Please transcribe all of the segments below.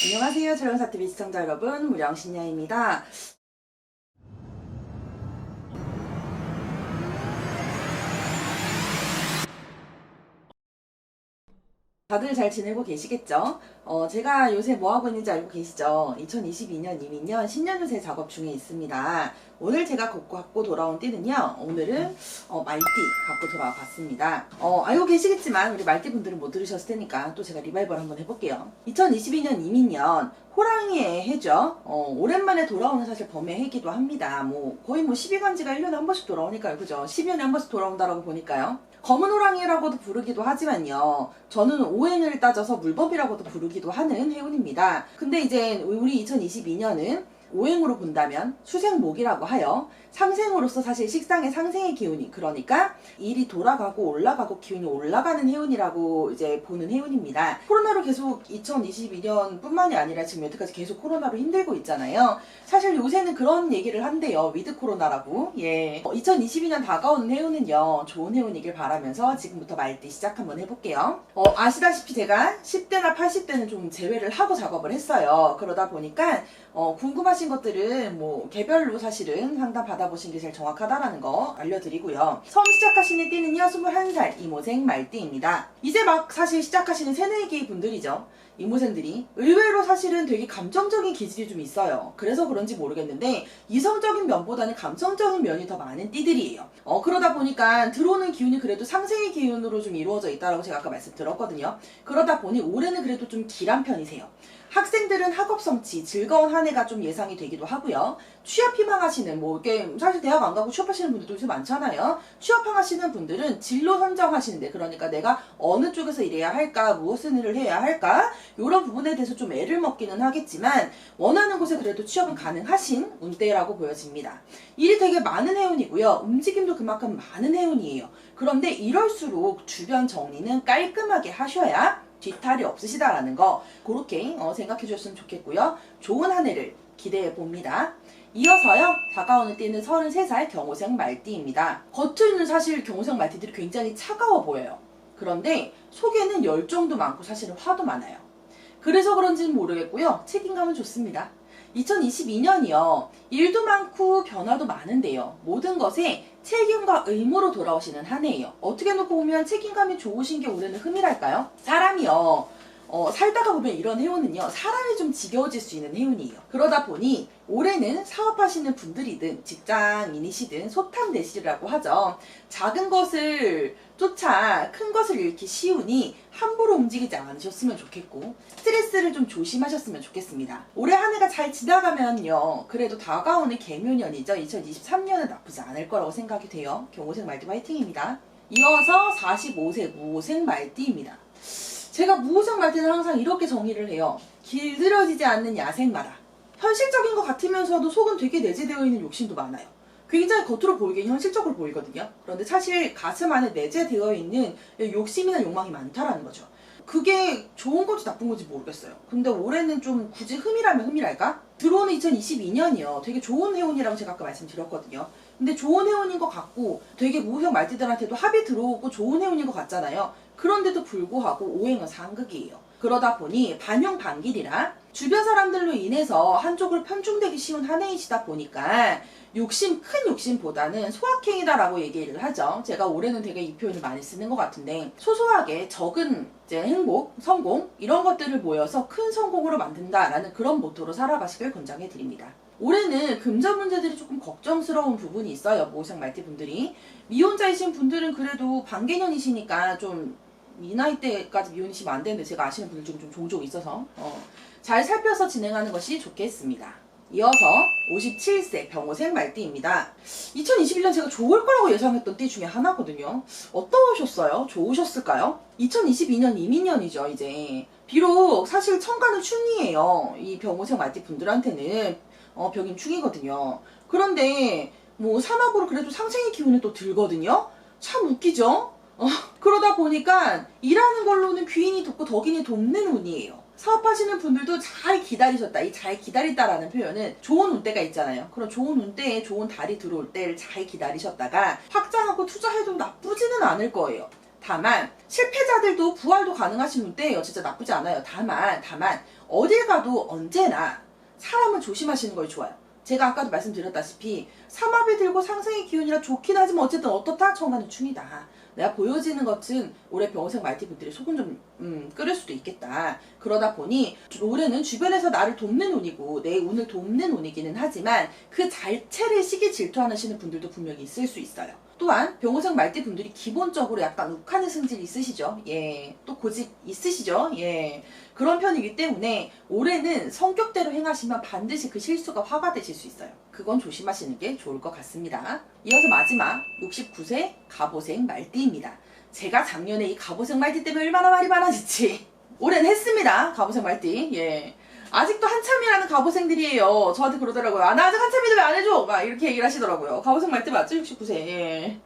안녕하세요. 철렁사TV 시청자 여러분, 무령신녀입니다. 다들 잘 지내고 계시겠죠? 제가 요새 뭐하고 있는지 알고 계시죠? 2022년 이민년 신년요새 작업 중에 있습니다. 오늘 제가 갖고 돌아온 띠는요, 오늘은 말띠 갖고 돌아와 봤습니다. 알고 계시겠지만 우리 말띠 분들은 못 들으셨을 테니까 또 제가 리바이벌 한번 해볼게요. 2022년 이민년 호랑이의 해죠. 오랜만에 돌아오는 사실 범의 해기도 합니다. 거의 12간지가 1년에 한 번씩 돌아오니까요. 그죠? 10년에 한 번씩 돌아온다라고 보니까요. 검은 호랑이라고도 부르기도 하지만요. 저는 오행을 따져서 물법이라고도 부르기도 하는 해운입니다. 근데 이제 우리 2022년은 오행으로 본다면 수생목이라고 하여 상생으로서 사실 식상의 상생의 기운이, 그러니까 일이 돌아가고 올라가고 기운이 올라가는 해운이라고 이제 보는 해운입니다. 코로나로 계속 2022년 뿐만이 아니라 지금 여태까지 계속 코로나로 힘들고 있잖아요. 사실 요새는 그런 얘기를 한대요. 위드 코로나라고. 예. 2022년 다가오는 해운은요, 좋은 해운이길 바라면서 지금부터 말띠 시작 한번 해볼게요. 아시다시피 제가 10대나 80대는 좀 제외를 하고 작업을 했어요. 그러다 보니까 궁금하신 것들은 개별로 사실은 상담 받아보신 게 제일 정확하다라는 거 알려드리고요. 처음 시작하시는 띠는요, 21살 이모생 말띠입니다. 이제 막 사실 시작하시는 새내기 분들이죠. 이모생들이 의외로 사실은 되게 감정적인 기질이 좀 있어요. 그래서 그런지 모르겠는데 이성적인 면보다는 감성적인 면이 더 많은 띠들이에요. 그러다 보니까 들어오는 기운이 그래도 상생의 기운으로 좀 이루어져 있다고 제가 아까 말씀드렸거든요. 그러다 보니 올해는 그래도 좀 딜한 편이세요. 학생들은 학업 성취, 즐거운 한 해가 좀 예상이 되기도 하고요. 취업 희망하시는, 이게 사실 대학 안 가고 취업하시는 분들도 요새 많잖아요. 취업하시는 분들은 진로 선정하시는데, 그러니까 내가 어느 쪽에서 일해야 할까, 무엇을 일을 해야 할까, 이런 부분에 대해서 좀 애를 먹기는 하겠지만 원하는 곳에 그래도 취업은 가능하신 운대라고 보여집니다. 일이 되게 많은 해운이고요. 움직임도 그만큼 많은 해운이에요. 그런데 이럴수록 주변 정리는 깔끔하게 하셔야 뒤탈이 없으시다라는 거, 그렇게 생각해 주셨으면 좋겠고요. 좋은 한 해를 기대해 봅니다. 이어서요, 다가오는 띠는 33살 경호생 말띠입니다. 겉으로는 사실 경호생 말띠들이 굉장히 차가워 보여요. 그런데 속에는 열정도 많고 사실은 화도 많아요. 그래서 그런지는 모르겠고요. 책임감은 좋습니다. 2022년이요. 일도 많고 변화도 많은데요. 모든 것에 책임과 의무로 돌아오시는 한 해예요. 어떻게 놓고 보면 책임감이 좋으신 게 올해는 흠이랄까요? 사람이요. 살다가 보면 이런 해운은요, 사람이 좀 지겨워질 수 있는 해운이에요. 그러다 보니 올해는 사업하시는 분들이든 직장인이시든 소탐대실이라고 하죠. 작은 것을 쫓아 큰 것을 잃기 쉬우니 함부로 움직이지 않으셨으면 좋겠고 스트레스를 좀 조심하셨으면 좋겠습니다. 올해 한 해가 잘 지나가면요, 그래도 다가오는 개묘년이죠. 2023년은 나쁘지 않을 거라고 생각이 돼요. 경호생 말띠 화이팅입니다. 이어서 45세 무호생 말띠입니다. 제가 무호생 말띠는 항상 이렇게 정의를 해요. 길들여지지 않는 야생마다. 현실적인 것 같으면서도 속은 되게 내재되어 있는 욕심도 많아요. 굉장히 겉으로 보이긴 현실적으로 보이거든요. 그런데 사실 가슴 안에 내재되어 있는 욕심이나 욕망이 많다라는 거죠. 그게 좋은 건지 나쁜 건지 모르겠어요. 근데 올해는 좀 굳이 흠이라면 흠이랄까? 들어오는 2022년이요. 되게 좋은 해운이라고 제가 아까 말씀드렸거든요. 근데 좋은 해운인 것 같고 되게 무호생 말띠들한테도 합이 들어오고 좋은 해운인 것 같잖아요. 그런데도 불구하고 오행은 상극이에요. 그러다 보니 반영반길이라 주변 사람들로 인해서 한쪽을 편중되기 쉬운 한 해이시다 보니까 큰 욕심보다는 소확행이다라고 얘기를 하죠. 제가 올해는 되게 이 표현을 많이 쓰는 것 같은데, 소소하게 적은 이제 행복, 성공 이런 것들을 모여서 큰 성공으로 만든다라는 그런 모토로 살아가시길 권장해 드립니다. 올해는 금전 문제들이 조금 걱정스러운 부분이 있어요. 모호생 말띠 분들이. 미혼자이신 분들은 그래도 반개년이시니까 좀 이 나이 때까지 미혼이시면 안 되는데, 제가 아시는 분들 중에 좀 종종 있어서 잘 살펴서 진행하는 것이 좋겠습니다. 이어서 57세 병호생 말띠입니다. 2021년 제가 좋을 거라고 예상했던 띠 중에 하나거든요. 어떠셨어요? 좋으셨을까요? 2022년 이민년이죠, 이제. 비록 사실 천간은 충이에요. 이 병호생 말띠 분들한테는 벽인 충이거든요. 그런데 산업으로 그래도 상생의 기운이 또 들거든요. 참 웃기죠? 그러다 보니까 일하는 걸로는 귀인이 돕고 덕인이 돕는 운이에요. 사업하시는 분들도 잘 기다리셨다. 이 잘 기다리다라는 표현은 좋은 운때가 있잖아요. 그런 좋은 운때에 좋은 달이 들어올 때를 잘 기다리셨다가 확장하고 투자해도 나쁘지는 않을 거예요. 다만 실패자들도 부활도 가능하신 운때예요. 진짜 나쁘지 않아요. 다만 어딜 가도 언제나 사람을 조심하시는 걸 좋아요. 제가 아까도 말씀드렸다시피 삼합이 들고 상승의 기운이라 좋긴 하지만 어쨌든 어떻다? 천간은 충이다. 내가 보여지는 것은 올해 병호생 말띠분들이 속은 좀 끓을 수도 있겠다. 그러다 보니 올해는 주변에서 나를 돕는 운이고 내 운을 돕는 운이기는 하지만 그 자체를 시기 질투하시는 분들도 분명히 있을 수 있어요. 또한 병호생 말띠분들이 기본적으로 약간 욱하는 승질 있으시죠? 예. 또 고집 있으시죠? 예. 그런 편이기 때문에 올해는 성격대로 행하시면 반드시 그 실수가 화가 되실 수 있어요. 그건 조심하시는 게 좋을 것 같습니다. 이어서 마지막 69세 갑오생 말띠입니다. 제가 작년에 이 갑오생 말띠 때문에 얼마나 말이 많아졌지. 올해는 했습니다. 갑오생 말띠. 예. 아직도 한참이라는 갑오생들이에요. 저한테 그러더라고요. 아, 나 아직 한참인데 왜 안 해줘? 막 이렇게 얘기를 하시더라고요. 갑오생 말띠 맞죠? 69세. 예.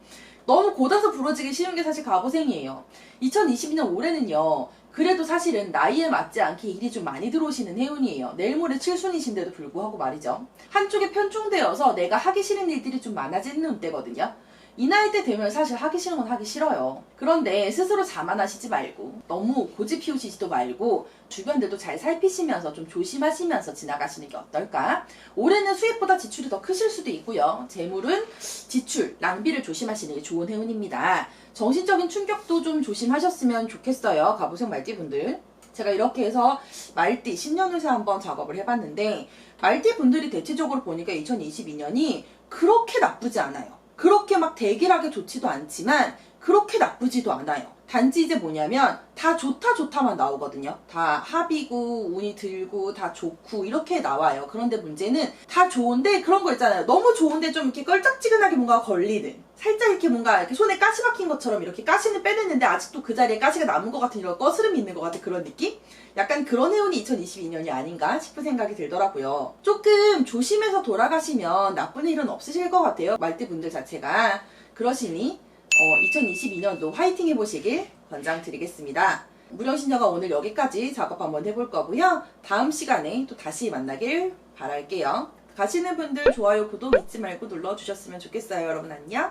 너무 곧아서 부러지기 쉬운 게 사실 갑오생이에요. 2022년 올해는요. 그래도 사실은 나이에 맞지 않게 일이 좀 많이 들어오시는 해운이에요. 내일 모레 칠순이신데도 불구하고 말이죠. 한쪽에 편중되어서 내가 하기 싫은 일들이 좀 많아지는 때거든요. 이 나이 때 되면 사실 하기 싫은 건 하기 싫어요. 그런데 스스로 자만하시지 말고 너무 고집 피우시지도 말고 주변들도 잘 살피시면서 좀 조심하시면서 지나가시는 게 어떨까? 올해는 수입보다 지출이 더 크실 수도 있고요. 재물은 지출, 낭비를 조심하시는 게 좋은 해운입니다. 정신적인 충격도 좀 조심하셨으면 좋겠어요. 갑오생 말띠분들. 제가 이렇게 해서 말띠 신년운세 한번 작업을 해봤는데 말띠 분들이 대체적으로 보니까 2022년이 그렇게 나쁘지 않아요. 그렇게 막 대길하게 좋지도 않지만 그렇게 나쁘지도 않아요. 단지 이제 뭐냐면 다 좋다만 나오거든요. 다 합이고 운이 들고 다 좋고 이렇게 나와요. 그런데 문제는 다 좋은데 그런 거 있잖아요. 너무 좋은데 좀 이렇게 껄쩍지근하게 뭔가 걸리는, 살짝 이렇게 뭔가 이렇게 손에 가시 박힌 것처럼 이렇게 가시는 빼냈는데 아직도 그 자리에 가시가 남은 것 같은 이런 거스름이 있는 것 같은 그런 느낌? 약간 그런 해운이 2022년이 아닌가 싶은 생각이 들더라고요. 조금 조심해서 돌아가시면 나쁜 일은 없으실 것 같아요. 말띠분들 자체가. 그러시니 2022년도 화이팅 해보시길 권장드리겠습니다. 무령신녀가 오늘 여기까지 작업 한번 해볼 거고요. 다음 시간에 또 다시 만나길 바랄게요. 가시는 분들 좋아요, 구독 잊지 말고 눌러주셨으면 좋겠어요. 여러분 안녕.